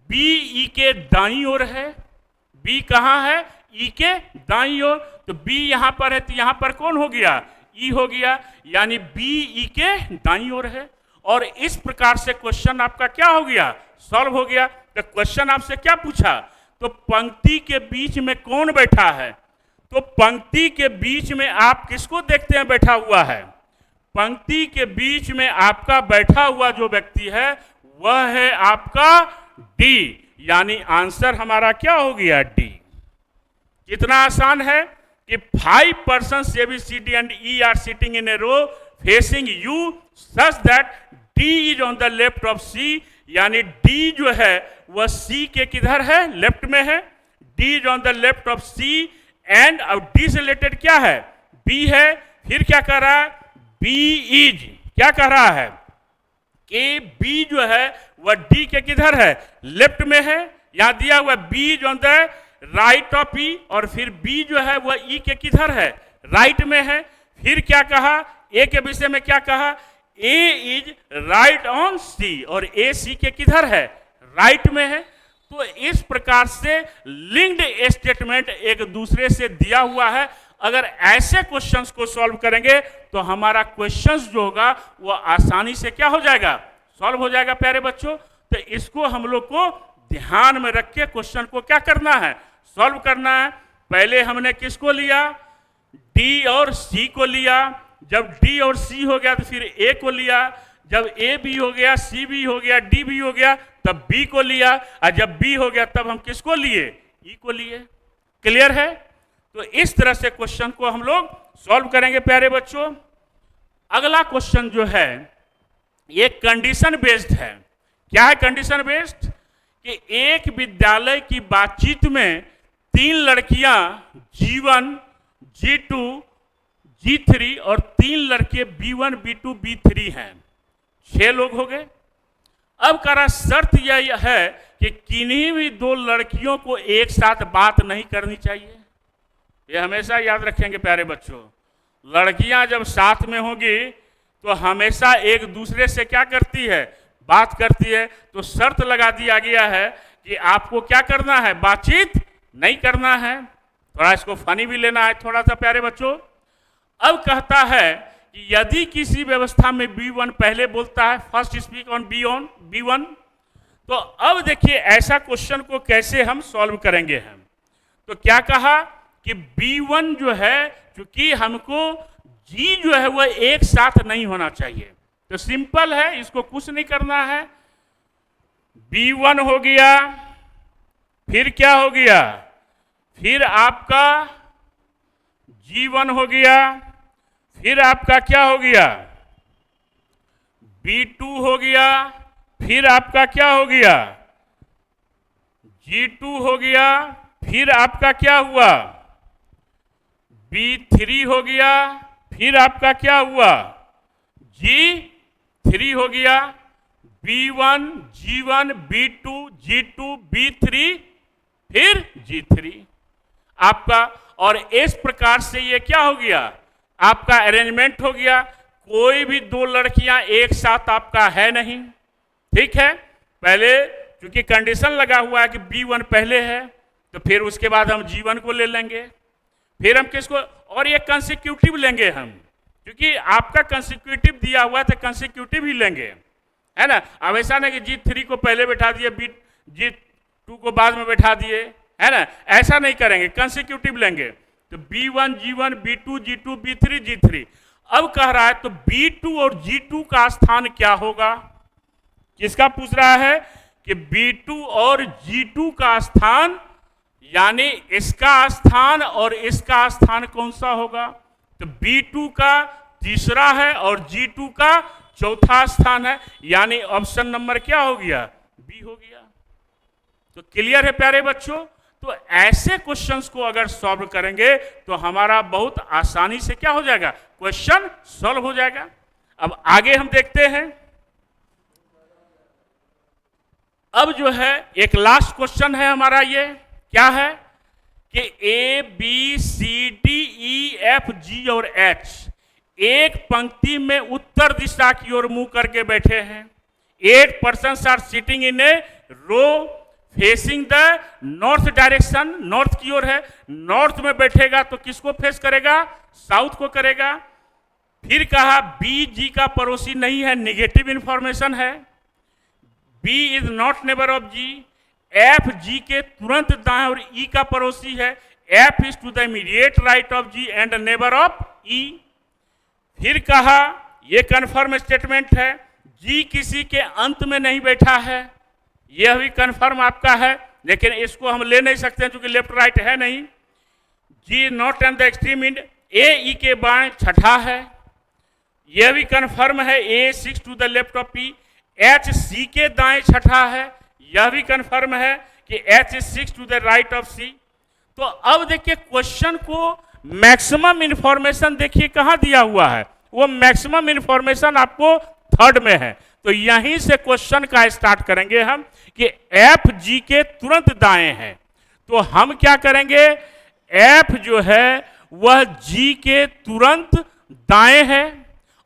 बी ई के दाईं ओर है। बी कहां है, ई के दाईं ओर। तो बी यहां पर है, तो यहां पर कौन हो गया, ई हो गया, यानी बी ई के दाईं ओर है। और इस प्रकार से क्वेश्चन आपका क्या हो गया, सॉल्व हो गया। तो क्वेश्चन आपसे क्या पूछा, तो पंक्ति के बीच में कौन बैठा है। तो पंक्ति के बीच में आप किसको देखते हैं बैठा हुआ है, पंक्ति के बीच में आपका बैठा हुआ जो व्यक्ति है वह है आपका डी, यानी आंसर हमारा क्या हो गया, डी। कितना आसान है कि 5 persons A B C D and E are sitting in a row facing U such that D is on the left of C, यानी D जो है वह C के किधर है, लेफ्ट में है। D is on the left of C and अब D से रिलेटेड क्या है, B है। फिर क्या कर रहा है, B is क्या कह रहा है कि B जो है वह D के किधर है, लेफ्ट में है। यहां दिया हुआ B is on the right of E, और फिर बी जो है वह ई के किधर है, राइट में है। फिर क्या कहा, ए के विषय में क्या कहा, ए इज राइट ऑन सी, और ए सी के किधर है, राइट में है। तो इस प्रकार से लिंक्ड स्टेटमेंट एक दूसरे से दिया हुआ है। अगर ऐसे क्वेश्चंस को सॉल्व करेंगे तो हमारा क्वेश्चंस जो होगा वो आसानी से क्या हो जाएगा, सॉल्व हो जाएगा प्यारे बच्चों। तो इसको हम लोग को ध्यान में रख के क्वेश्चन को क्या करना है, सॉल्व करना है। पहले हमने किसको लिया, डी और सी को लिया। जब डी और सी हो गया तो फिर ए को लिया। जब ए भी हो गया, सी भी हो गया, डी भी हो गया, तब बी को लिया। और जब बी हो गया तब हम किसको लिए, ई को लिए। क्लियर है? तो इस तरह से क्वेश्चन को हम लोग सॉल्व करेंगे प्यारे बच्चों। अगला क्वेश्चन जो है ये कंडीशन बेस्ड है। क्या है कंडीशन बेस्ड, कि एक विद्यालय की बातचीत में 3 लड़कियां G1, G2, G3 और 3 लड़के B1, B2, B3 हैं। 6 लोग हो गए। अब करा शर्त यह है कि किन्हीं भी 2 लड़कियों को एक साथ बात नहीं करनी चाहिए। ये हमेशा याद रखेंगे प्यारे बच्चों। लड़कियां जब साथ में होंगी तो हमेशा एक दूसरे से क्या करती है, बात करती है। तो शर्त लगा दिया गया है कि आपको क्या करना है, बातचीत नहीं करना है। थोड़ा इसको फनी भी लेना है थोड़ा सा प्यारे बच्चों। अब कहता है कि यदि किसी व्यवस्था में B1 पहले बोलता है, फर्स्ट स्पीक ऑन B1, तो अब देखिए ऐसा क्वेश्चन को कैसे हम सॉल्व करेंगे हम। तो क्या कहा कि B1 जो है, चूंकि हमको G जो है वह एक साथ नहीं होना चाहिए, तो सिंपल है, इसको कुछ नहीं करना है। B1 हो गया, फिर क्या हो गया, फिर आपका G1 हो गया, फिर आपका क्या हो गया, B2 हो गया, फिर आपका क्या हो गया, G2 हो गया, फिर आपका क्या हुआ, B3 हो गया, फिर आपका क्या हुआ, G3 हो गया, B1, G1, B2, G2, B3, फिर G3 आपका। और इस प्रकार से ये क्या हो गया, आपका अरेंजमेंट हो गया। कोई भी दो लड़कियां एक साथ आपका है नहीं, ठीक है। पहले क्योंकि कंडीशन लगा हुआ है कि B1 पहले है, तो फिर उसके बाद हम G1 को ले लेंगे, फिर हम किसको, और ये कंसेक्यूटिव लेंगे हम, क्योंकि आपका कंसेक्यूटिव दिया हुआ है तो कंसेक्यूटिव ही लेंगे, है ना। अब ऐसा नहीं कि G3 को पहले बैठा दिए, G2 को बाद में बैठा दिए, है ना, ऐसा नहीं करेंगे, कंसेक्यूटिव लेंगे। तो B1, G1, B2, G2, B3, G3। अब कह रहा है तो B2 और G2 का स्थान क्या होगा, किसका पूछ रहा है कि B2 और G2 का स्थान, यानी इसका स्थान और इसका स्थान कौन सा होगा। तो B2 का तीसरा है और G2 का चौथा स्थान है, यानी ऑप्शन नंबर क्या हो गया, बी हो गया। तो क्लियर है प्यारे बच्चों। तो ऐसे क्वेश्चंस को अगर सॉल्व करेंगे तो हमारा बहुत आसानी से क्या हो जाएगा, क्वेश्चन सॉल्व हो जाएगा। अब आगे हम देखते हैं। अब जो है एक लास्ट क्वेश्चन है हमारा, ये क्या है कि A, B, C, D, E, F, G और H एक पंक्ति में उत्तर दिशा की ओर मुंह करके बैठे हैं। 8 persons are sitting in a row facing the north direction, north की ओर है, नॉर्थ में बैठेगा तो किसको फेस करेगा, साउथ को करेगा। फिर कहा बी जी का पड़ोसी नहीं है, निगेटिव इंफॉर्मेशन है। B is not neighbour of G. F G के तुरंत दाएं और ई का पड़ोसी है। F is to the immediate right of G and neighbour of E. फिर कहा यह कन्फर्म स्टेटमेंट है, जी किसी के अंत में नहीं बैठा है, यह भी कन्फर्म आपका है, लेकिन इसको हम ले नहीं सकते क्योंकि लेफ्ट राइट है नहीं। G not and the extreme end, A E के बाएं छठा है, यह भी कन्फर्म है, A 6 to the left of P. H C के दाएं छठा है, यह भी कन्फर्म है कि H is 6 to the right of C. तो अब देखिए क्वेश्चन को मैक्सिमम इंफॉर्मेशन देखिए कहां दिया हुआ है, वो मैक्सिमम इंफॉर्मेशन आपको थर्ड में है। तो यहीं से क्वेश्चन का स्टार्ट करेंगे हम कि एफ जी के तुरंत दाएं है, तो हम क्या करेंगे, एफ जो है वह जी के तुरंत दाएं है,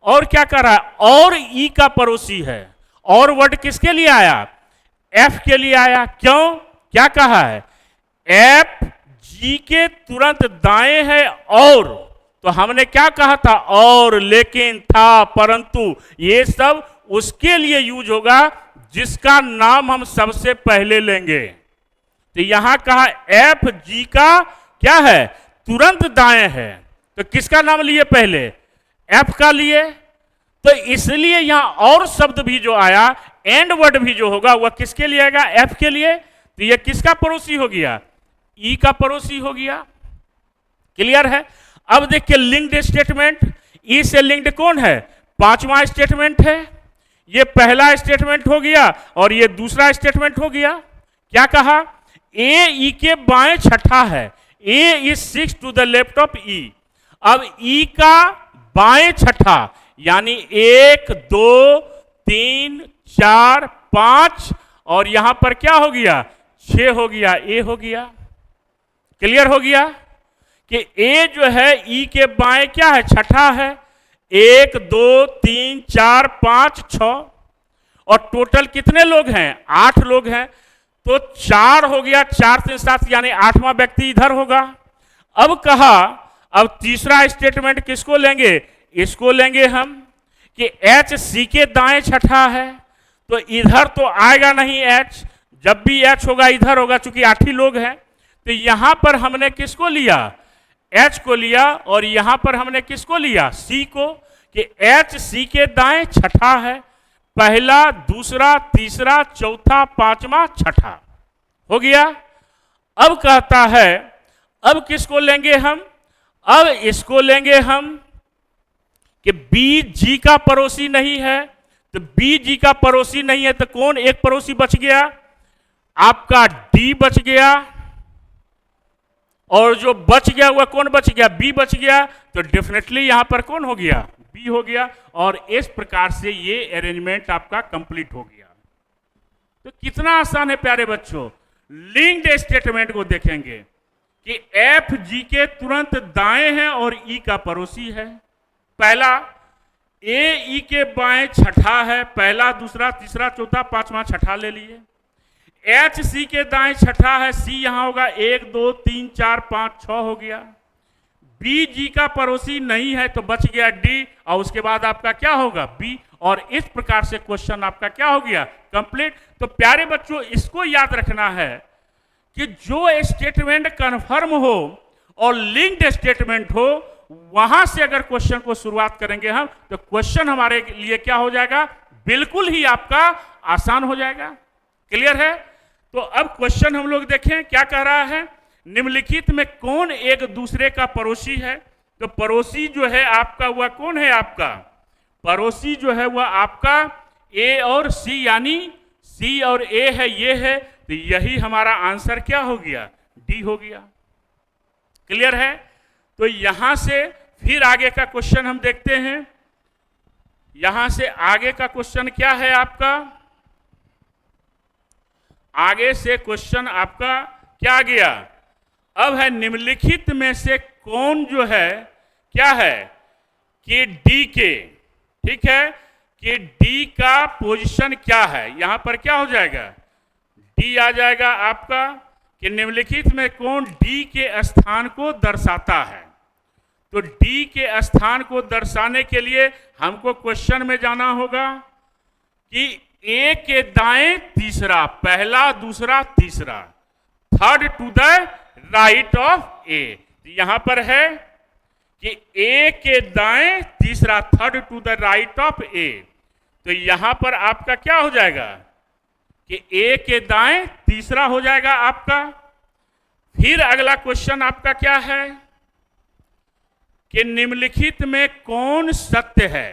और क्या कर रहा है, और ई का पड़ोसी है। और वर्ड किसके लिए आया, एफ के लिए आया। क्यों, क्या कहा है, एफ जी के तुरंत दाएं है, और तो हमने क्या कहा था, और, लेकिन, था, परंतु, ये सब उसके लिए यूज होगा जिसका नाम हम सबसे पहले लेंगे। तो यहां कहा एफ जी का क्या है, तुरंत दाएं है, तो किसका नाम लिए पहले, एफ का लिए। तो इसलिए यहां और शब्द भी जो आया, एंड वर्ड भी जो होगा वह किसके लिए आएगा, एफ के लिए। तो यह किसका पड़ोसी हो गया, ई का पड़ोसी हो गया। क्लियर है। अब देखिए लिंक्ड स्टेटमेंट, ई से लिंक्ड कौन है, पांचवा स्टेटमेंट है। ये पहला स्टेटमेंट हो गया और ये दूसरा स्टेटमेंट हो गया। क्या कहा, ए ई के बाएं छठा है, A is 6 to the left of E. अब ई का बाएं छठा यानी 1 2 3 4 5 और यहां पर क्या हो गया, 6 हो गया, ए हो गया। क्लियर हो गया कि ए जो है ई के बाएं क्या है, छठा है। 1 2 3 4 5 6 और टोटल कितने लोग हैं, 8 लोग हैं। तो 4 हो गया, 4 से 7 यानी 8वां व्यक्ति इधर होगा। अब कहा, अब तीसरा स्टेटमेंट किसको लेंगे, इसको लेंगे हम कि एच सी के दाएं छठा है, तो इधर तो आएगा नहीं एच, जब भी एच होगा इधर होगा, चूंकि 8 ही लोग हैं। तो यहां पर हमने किसको लिया, एच को लिया, और यहां पर हमने किसको लिया, सी को, कि एच सी के दाएं छठा है, पहला दूसरा तीसरा चौथा पांचवा छठा हो गया। अब कहता है, अब किसको लेंगे हम, अब इसको लेंगे हम कि बी जी का पड़ोसी नहीं है। तो बी जी का पड़ोसी नहीं है तो कौन एक पड़ोसी बच गया, आपका डी बच गया, और जो बच गया वह कौन बच गया, बी बच गया। तो डेफिनेटली यहां पर कौन हो गया, बी हो गया। और इस प्रकार से ये अरेंजमेंट आपका कंप्लीट हो गया। तो कितना आसान है प्यारे बच्चों। लिंक्ड स्टेटमेंट को देखेंगे कि एफ जी के तुरंत दाएं है और ई का पड़ोसी है। पहला ए ई के बाएं छठा है, पहला दूसरा तीसरा चौथा पांचवा छठा ले लिए। एच सी के दाएं छठा है, सी यहां होगा 1 2 3 4 5 6 हो गया। बी जी का पड़ोसी नहीं है तो बच गया डी, और उसके बाद आपका क्या होगा बी, और इस प्रकार से क्वेश्चन आपका क्या हो गया कंप्लीट। तो प्यारे बच्चों इसको याद रखना है कि जो स्टेटमेंट कन्फर्म हो और लिंक्ड स्टेटमेंट हो, वहां से अगर क्वेश्चन को शुरुआत करेंगे हम तो क्वेश्चन हमारे लिए क्या हो जाएगा, बिल्कुल ही आपका आसान हो जाएगा। क्लियर है। तो अब क्वेश्चन हम लोग देखें क्या कह रहा है। निम्नलिखित में कौन एक दूसरे का पड़ोसी है। तो पड़ोसी जो है आपका वह कौन है, आपका पड़ोसी जो है वह आपका ए और सी, यानी सी और ए है, ये है, तो यही हमारा आंसर क्या हो गया, डी हो गया। क्लियर है। तो यहां से फिर आगे का क्वेश्चन हम देखते हैं। यहां से आगे का क्वेश्चन क्या है आपका, आगे से क्वेश्चन आपका क्या गया, अब है निम्नलिखित में से कौन जो है क्या है कि डी के, ठीक है, कि डी का पोजीशन क्या है। यहां पर क्या हो जाएगा, डी आ जाएगा आपका कि निम्नलिखित में कौन डी के स्थान को दर्शाता है। तो डी के स्थान को दर्शाने के लिए हमको क्वेश्चन में जाना होगा कि ए के दाएं तीसरा, पहला दूसरा तीसरा, third to the right of A. यहां पर है कि ए के दाएं तीसरा, third to the right of A. तो यहां पर आपका क्या हो जाएगा कि ए के दाएं तीसरा हो जाएगा आपका। फिर अगला क्वेश्चन आपका क्या है कि निम्नलिखित में कौन सत्य है।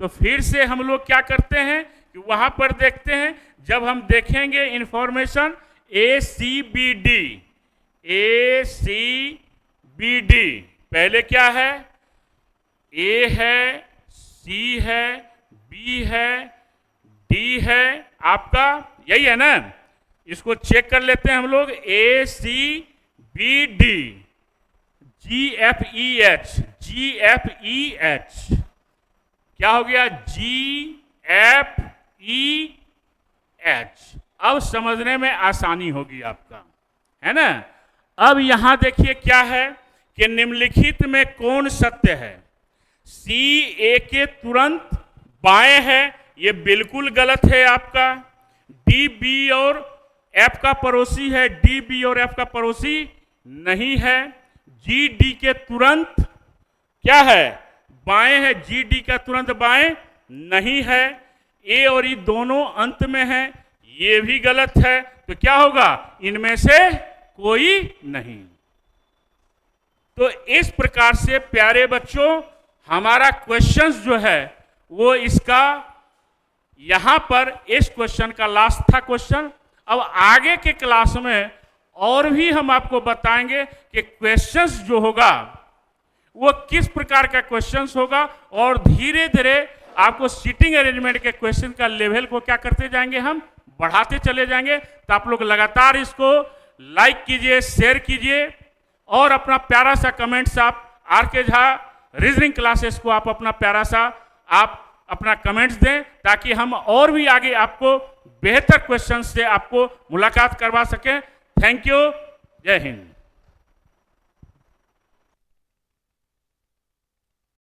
तो फिर से हम लोग क्या करते हैं कि वहां पर देखते हैं, जब हम देखेंगे इंफॉर्मेशन ए सी बी डी, ए सी बी डी, पहले क्या है, ए है, सी है, बी है, डी है, आपका यही है ना। इसको चेक कर लेते हैं हम लोग, ए सी बी डी, जी एफ ई एच, जी एफ ई एच क्या हो गया, जी एफ ई एच। अब समझने में आसानी होगी आपका, है ना। अब यहां देखिए क्या है कि निम्नलिखित में कौन सत्य है। सी ए के तुरंत बाएं है, ये बिल्कुल गलत है आपका। डी बी और एफ का पड़ोसी है, डी बी और एफ का पड़ोसी नहीं है। जी डी के तुरंत क्या है, बाएं है, जी डी का तुरंत बाएं नहीं है। ए और ई दोनों अंत में है, ये भी गलत है। तो क्या होगा, इनमें से कोई नहीं। तो इस प्रकार से प्यारे बच्चों हमारा क्वेश्चंस जो है वो इसका यहां पर इस क्वेश्चन का लास्ट था क्वेश्चन। अब आगे के क्लास में और भी हम आपको बताएंगे कि क्वेश्चंस जो होगा वो किस प्रकार का क्वेश्चंस होगा, और धीरे धीरे आपको सीटिंग अरेंजमेंट के क्वेश्चन का लेवल को क्या करते जाएंगे, हम बढ़ाते चले जाएंगे। तो आप लोग लगातार इसको लाइक कीजिए, शेयर कीजिए, और अपना प्यारा सा कमेंट्स आप आर के झा रीजनिंग क्लासेस को आप अपना प्यारा सा आप अपना कमेंट्स दें, ताकि हम और भी आगे आपको बेहतर क्वेश्चन से आपको मुलाकात करवा सकें। थैंक यू, जय हिंद।